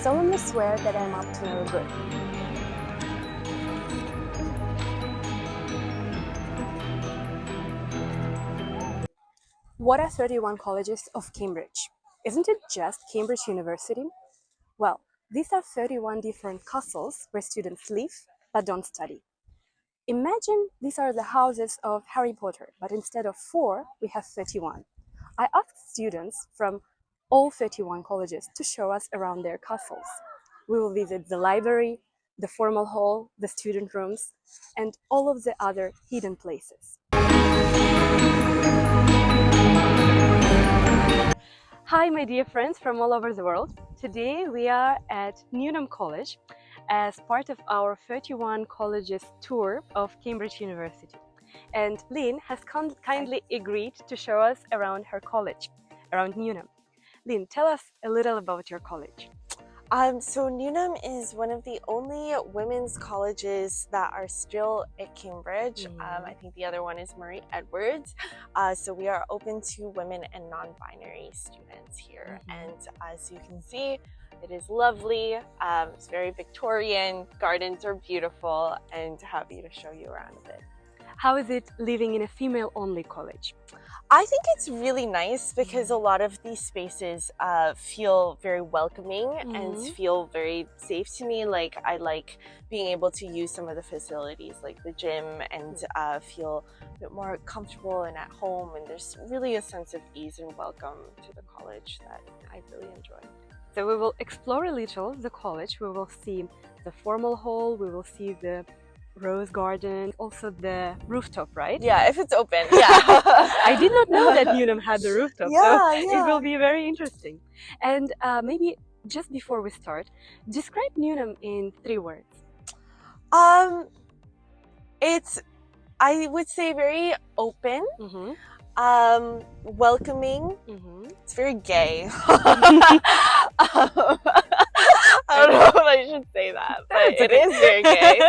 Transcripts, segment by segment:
solemnly swear that I am up to no good. What are 31 colleges of Cambridge? Isn't it just Cambridge University? Well, these are 31 different castles where students live but don't study. Imagine these are the houses of Harry Potter, but instead of 4, we have 31. I asked students from all 31 colleges to show us around their castles. We will visit the library, the formal hall, the student rooms, and all of the other hidden places. Hi, my dear friends from all over the world. Today we are at Newnham College as part of our 31 colleges tour of Cambridge University. And Lynn has kindly agreed to show us around her college, around Newnham. Lynn, tell us a little about your college. So Newnham is one of the only women's colleges that are still at Cambridge. I think the other one is Mariia Edwards. So we are open to women and non-binary students here. And as you can see, it is lovely. It's very Victorian. Gardens are beautiful, and happy to show you around a bit. How is it living in a female-only college? I think it's really nice because a lot of these spaces feel very welcoming and feel very safe to me. Like, I like being able to use some of the facilities like the gym and feel a bit more comfortable and at home. And there's really a sense of ease and welcome to the college that I really enjoy. So we will explore a little the college. We will see the formal hall, we will see the rose garden, also the rooftop, right? Yeah, if it's open, yeah. I did not know that Newnham had the rooftop, so it will be very interesting. And maybe just before we start, describe Newnham in 3 words. It's, I would say, very open, welcoming. It's very gay. I don't know if I should say that, but it is very gay.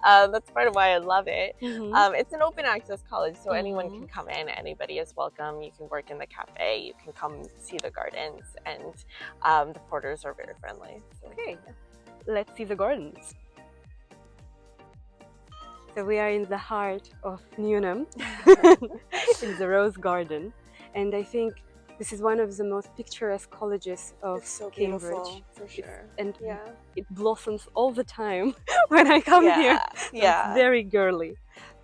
That's part of why I love it. It's an open access college, so anyone can come in, anybody is welcome. You can work in the cafe, you can come see the gardens, and the porters are very friendly. So, okay, let's see the gardens. So we are in the heart of Newnham, in the Rose Garden, and I think this is one of the most picturesque colleges of Cambridge. Beautiful, for sure. And it blossoms all the time when I come here. Yeah, it's very girly.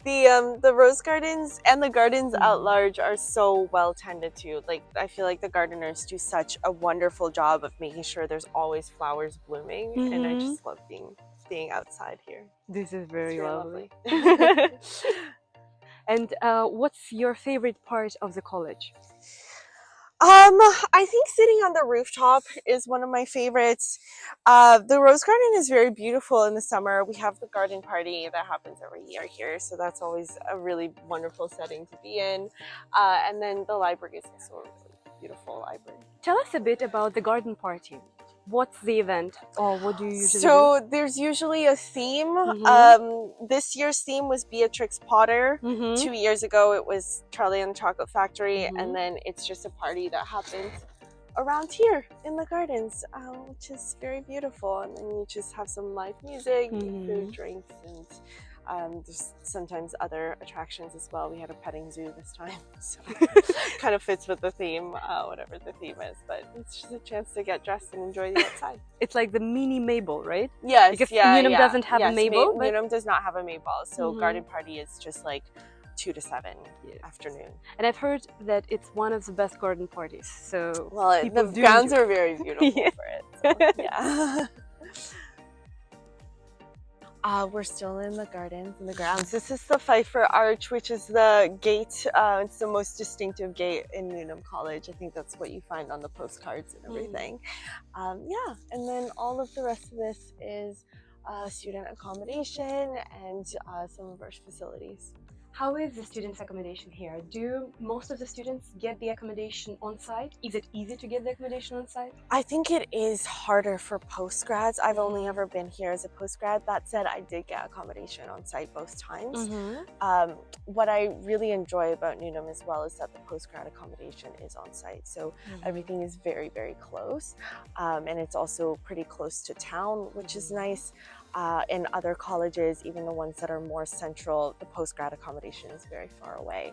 The rose gardens and the gardens at large are so well tended to. Like, I feel like the gardeners do such a wonderful job of making sure there's always flowers blooming, and I just love being outside here. This is very lovely. And what's your favorite part of the college? I think sitting on the rooftop is one of my favorites. The rose garden is very beautiful in the summer. We have the garden party that happens every year here, so that's always a really wonderful setting to be in. And then the library is also a really beautiful library. Tell us a bit about the garden party. What's the event, or what do you usually do? So there's usually a theme. This year's theme was Beatrix Potter. 2 years ago it was Charlie and the Chocolate Factory, and then it's just a party that happens around here in the gardens, which is very beautiful. And then you just have some live music, food, drinks, and there's sometimes other attractions as well. We had a petting zoo this time, so kind of fits with the theme, whatever the theme is, but it's just a chance to get dressed and enjoy the outside. It's like the mini Mabel, right? Yes, because Newnham doesn't have a Mabel. Newnham does not have a Mabel, so garden party is just like 2 to 7 afternoon. And I've heard that it's one of the best garden parties. So well, the grounds are very beautiful for it. So, yeah. We're still in the gardens and the grounds. This is the Pfeiffer Arch, which is the gate. It's the most distinctive gate in Newnham College. I think that's what you find on the postcards and everything. Yeah, and then all of the rest of this is student accommodation and some of our facilities. How is the students' accommodation here? Do most of the students get the accommodation on site? Is it easy to get the accommodation on site? I think it is harder for postgrads. I've only ever been here as a postgrad. That said, I did get accommodation on site both times. What I really enjoy about Newnham as well is that the postgrad accommodation is on site. So everything is very, very close. And it's also pretty close to town, which is nice. In other colleges, even the ones that are more central, the postgrad accommodation is very far away.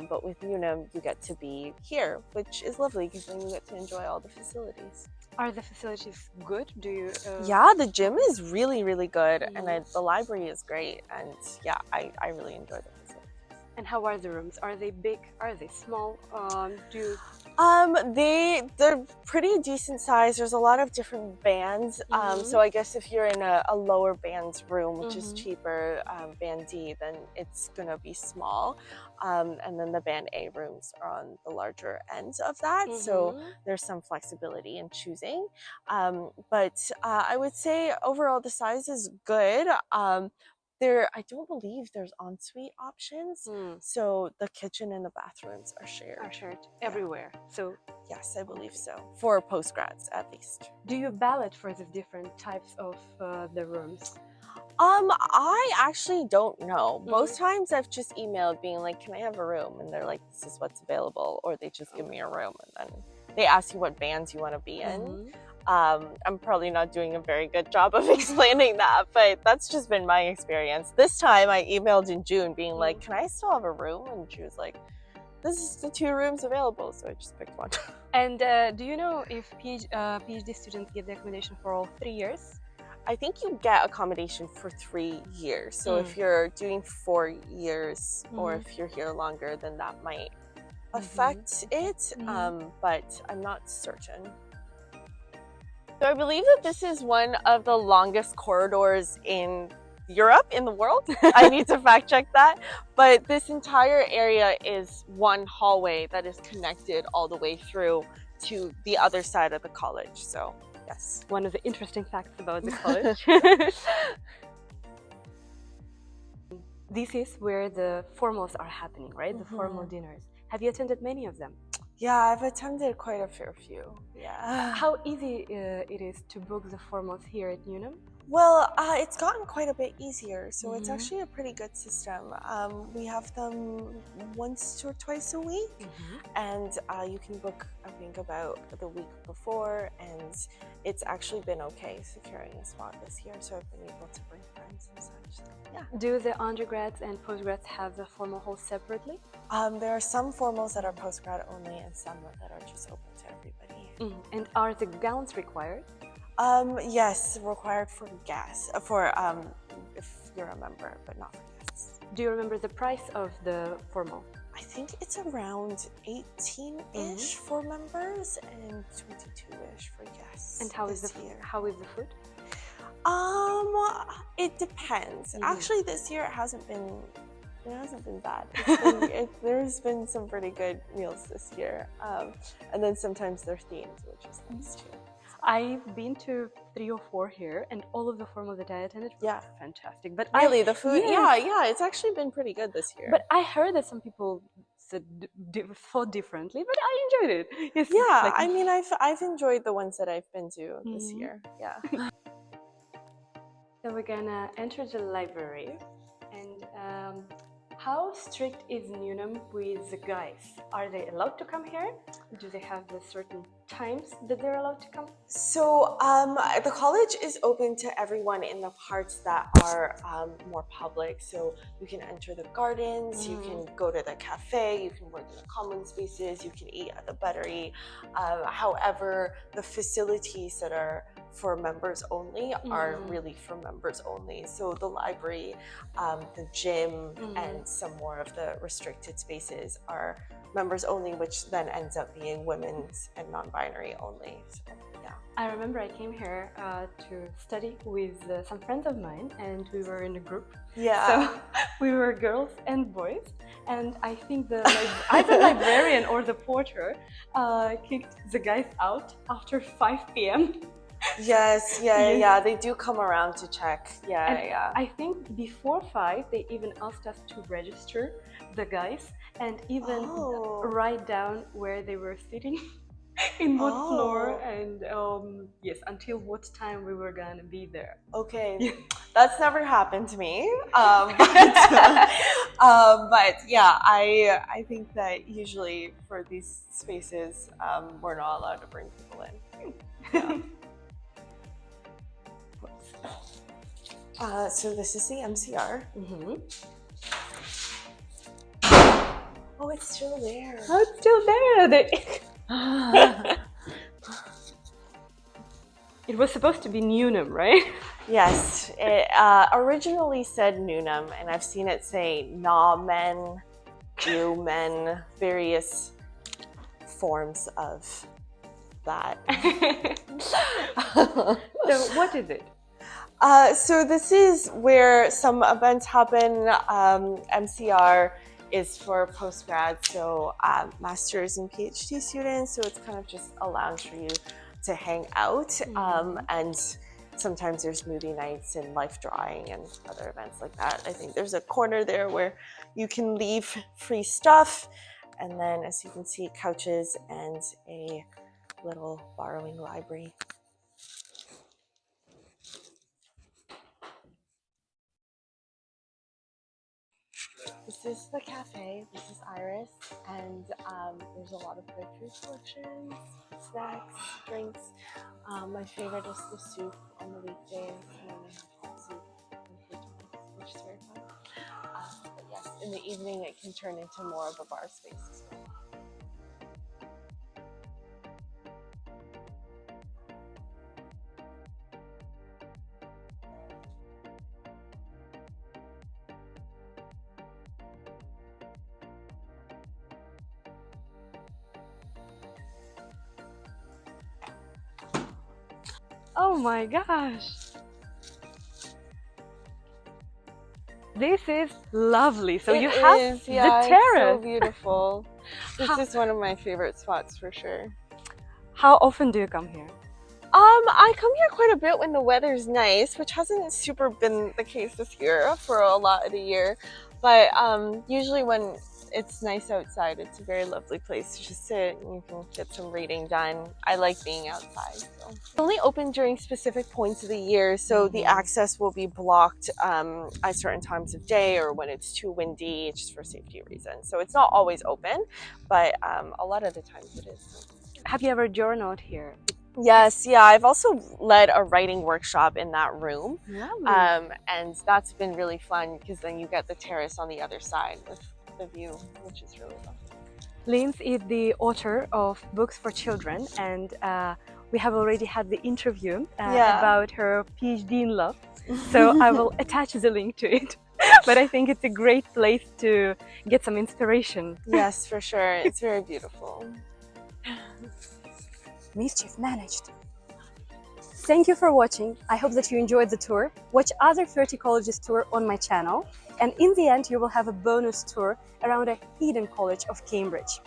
But with Newnham, you get to be here, which is lovely because then you get to enjoy all the facilities. Are the facilities good? Do you? Yeah, the gym is really, really good, and the library is great. And yeah, I really enjoy the facilities. And how are the rooms? Are they big? Are they small? They're pretty decent size. There's a lot of different bands. So I guess if you're in a lower bands room, which is cheaper, band D, then it's gonna be small. And then the band A rooms are on the larger ends of that. So there's some flexibility in choosing. But I would say overall the size is good. I don't believe there's ensuite options, so the kitchen and the bathrooms are shared. Everywhere. So yes, I believe so, for postgrads at least. Do you ballot for the different types of the rooms? I actually don't know. Most times I've just emailed being like, can I have a room? And they're like, this is what's available, or they just give me a room, and then they ask you what bands you want to be in. I'm probably not doing a very good job of explaining that, but that's just been my experience. This time I emailed in June being like, can I still have a room? And she was like, this is the 2 rooms available, so I just picked one. And do you know if PhD students get the accommodation for all 3 years? I think you get accommodation for 3 years. So if you're doing 4 years, or if you're here longer, then that might affect it, but I'm not certain. So I believe that this is one of the longest corridors in Europe, in the world. I need to fact check that. But this entire area is one hallway that is connected all the way through to the other side of the college. So yes. One of the interesting facts about the college. This is where the formals are happening, right? The formal dinners. Have you attended many of them? Yeah, I've attended quite a fair few. Yeah. How easy it is to book the formals here at Newnham? Well, it's gotten quite a bit easier, so it's actually a pretty good system. We have them once or twice a week, and you can book, I think, about the week before, and it's actually been okay securing a spot this year, so I've been able to bring friends and such. So, yeah. Do the undergrads and postgrads have the formal hall separately? There are some formals that are postgrad only, and some that are just open to everybody. And are the gowns required? Yes, required for guests, if you're a member, but not for guests. Do you remember the price of the formal? I think it's around 18-ish for members and 22-ish for guests. And how is the food? It depends. Actually, this year it hasn't been bad. There's been some pretty good meals this year, and then sometimes they're themed, which is nice too. I've been to 3 or 4 here, and all of the formal that I attended were fantastic. But really, the food, yeah, it's actually been pretty good this year. But I heard that some people thought differently, but I enjoyed it. It's like, I mean, I've enjoyed the ones that I've been to this year. Yeah. So we're gonna enter the library, and how strict is Newnham with the guys? Are they allowed to come here? Do they have the certain times that they're allowed to come? So the college is open to everyone in the parts that are more public. So you can enter the gardens, you can go to the cafe, you can work in the common spaces, you can eat at the buttery. However, the facilities that are for members only are really for members only. So the library, the gym, and some more of the restricted spaces are members only, which then ends up being women's and non-binary only. So, yeah. I remember I came here to study with some friends of mine, and we were in a group. Yeah. So we were girls and boys, and I think either librarian or the porter kicked the guys out after 5 p.m. Yes, yeah, Yes. yeah. They do come around to check. Yeah, And yeah. I think before 5, they even asked us to register the guys and even Oh, write down where they were sitting, in what floor, oh. and yes, until what time we were gonna be there. Okay, Yeah. that's never happened to me. But yeah, I think that usually for these spaces, we're not allowed to bring people in. Yeah. So this is the MCR. Oh, it's still there. Oh, it's still there. It was supposed to be Newnham, right? Yes, it originally said Newnham, and I've seen it say Nawmen, Jewmen, various forms of that. So what is it? So this is where some events happen. MCR is for postgrad, so master's and PhD students. So it's kind of just a lounge for you to hang out. And sometimes there's movie nights and life drawing and other events like that. I think there's a corner there where you can leave free stuff. And then, as you can see, couches and a little borrowing library. This is the cafe. This is Iris, and there's a lot of good food selections, snacks, drinks. My favorite is the soup on the weekdays, and then they have hot soup and croutons, which is very fun. But yes, in the evening it can turn into more of a bar space as well. Oh my gosh! This is lovely. So you have the terrace. It's so beautiful. This is one of my favorite spots for sure. How often do you come here? I come here quite a bit when the weather's nice, which hasn't super been the case this year for a lot of the year. But usually when it's nice outside, it's a very lovely place to just sit and you can get some reading done. I like being outside. So. It's only open during specific points of the year, so the access will be blocked at certain times of day or when it's too windy, just for safety reasons. So it's not always open, but a lot of the times it is. Have you ever journaled here? Yes, yeah. I've also led a writing workshop in that room. And that's been really fun because then you get the terrace on the other side with the view, which is really lovely. Linz is the author of books for children, and we have already had the interview about her PhD in love. So I will attach the link to it. But I think it's a great place to get some inspiration. Yes, for sure. It's very beautiful. Mischief managed. Thank you for watching. I hope that you enjoyed the tour. Watch other 30 colleges tour on my channel. And in the end, you will have a bonus tour around a hidden college of Cambridge.